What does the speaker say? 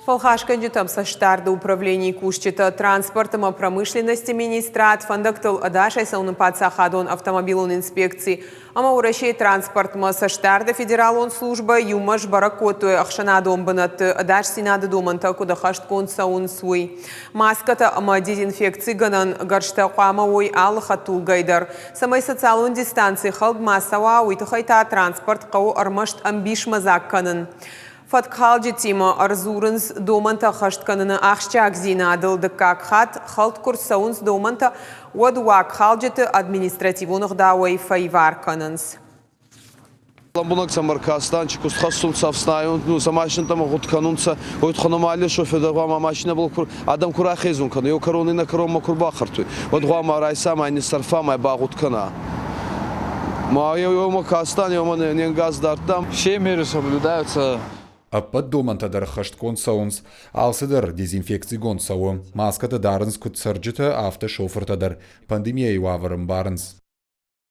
Фалхашканджитам саштарда управлений кушчита транспортом и промышленности министрат фандактал адашай саунапаца хадон автомобилон инспекции. Ама уращей транспорт ма саштарда федералон служба юмаш баракотуе ахшанадом банат адаш синада доманта куда хашткон саун суй. Маската ама дезинфекции ганан гаршта қама ой ал хатул гайдар. Самай социалон дистанции халд масава уйтахайта транспорт қау армашт амбиш мазак канан. Фаткалджи тима арзурынс доманта хаштканына ахшчак зинадыл дыкак хат халт курсаунс доманта уадуак халджиты административунық дауай файвар кананс. Ламбунак самаркастан, чекус хасун савснайун, ну замашин там гудканунца, ойт ханамали шофердагама машина был адам курахезун кан, ё короны на кором макурбахарту. Вот гама райса майни сарфа май багуткана. Ма ё макастан, ё ман не газ дартам. Все меры соблюдаются. А под домантадар хашткон саунс, алсадар дезинфекцион сауым, маската дарынс кут сарджита авто шофертадар, пандемия и ваварым барынс.